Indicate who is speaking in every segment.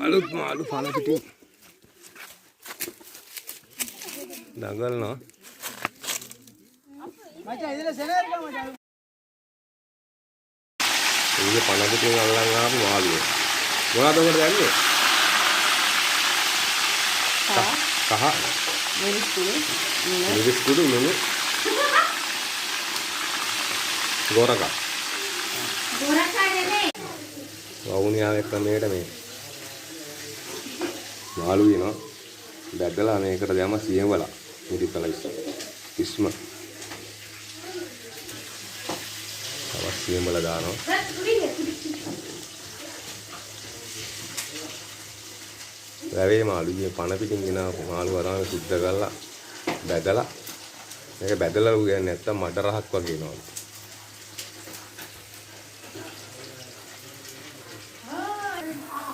Speaker 1: අලුත් මාළු පන පිටින් දඟලනවා.
Speaker 2: මචං ඉතල සෙනර් මචං.
Speaker 1: ඉතින් පන පිටින් අල්ලන් ආපු මාළුව. මොනවද උකට දැන්නේ? කහ. මිරිස් කුඩු නුනු. ගෝරක. වවුනියාවේ ක්‍රමයට මේ මාළු වෙනවා. බැදලා මේකට දැම්ම සියඹලා මිරිකල ඉස්ම. තවත් සියඹලා දානවා. වැවේ මාළුගේ පන පිටින් ගෙන මාළු වරාම සුද්ධ කරලා බැදලා මේක බැදලා කියන්නේ නැත්තම් මඩ රහක් වගේ නෝන.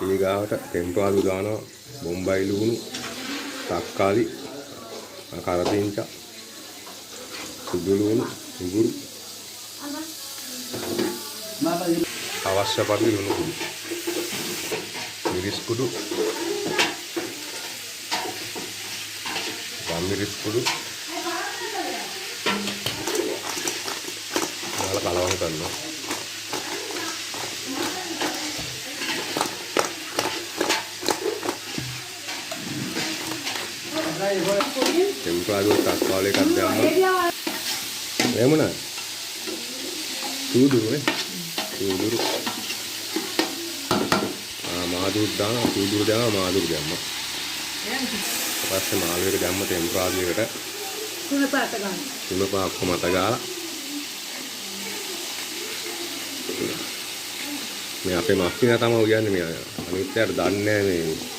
Speaker 1: ඊගාවට ටෙම්පාලු දානවා, බොම්බයි ලුණු, තක්කාලි, කරපිංචා, සුදු ලුණු, ඉඟුරු. අවශ්‍ය පරිදි ලුණු කුඩු. මිරිස් කුඩු. මිරිස් කුඩු. දාලා කලවම් කරනවා. ටෙම්පරාදු තක්කාලි එකක් දැම්මා. එමුණ. සූදුරුනේ. සූදුරු. මාදුරු දානවා, සූදුරු දානවා, මාදුරු දැම්මා. පස්සේ මාළුවෙක දැම්ම ටෙම්පරාදු එකට තුන පාට ගන්න. තුන පාට ඔක්කොම අත ගාලා මේ අපේ මස්සිනා තමයි කියන්නේ මේ අනිත්‍යයට දන්නේ නැහැ මේ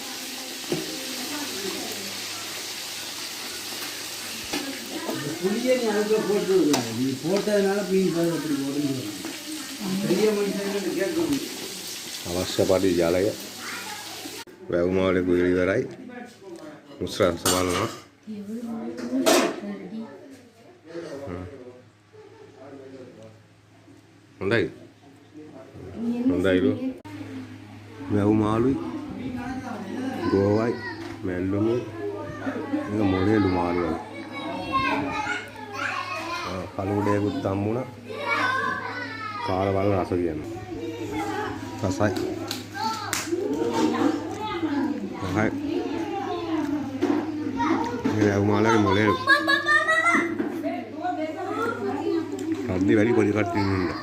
Speaker 2: புளியனி அதுக்கு போட்டுருக்காங்க. நீ போட்டதனால மீன் பாரு அப்படி போடுங்க. பெரிய மனுஷங்க கேட்கும்.
Speaker 1: අවශ්‍ය පරිදි ජලය වැව් මාළේ කුයලි ඉවරයි. මුස්රා සමාලනවා. හොඳයි. හොඳයිලු. වැව් මාළුයි. ගෝවයි. මැල්ලුමු. මේක මොලේලු මාළුවයි. කලුඩේකුත් හම්බුණා. කාලා බලන රස කියනවා. රසයි. හයි. මේ වුමාලගේ මොලේ. කන්දි වැඩි පොඩි කට්ටිය ඉන්නවා.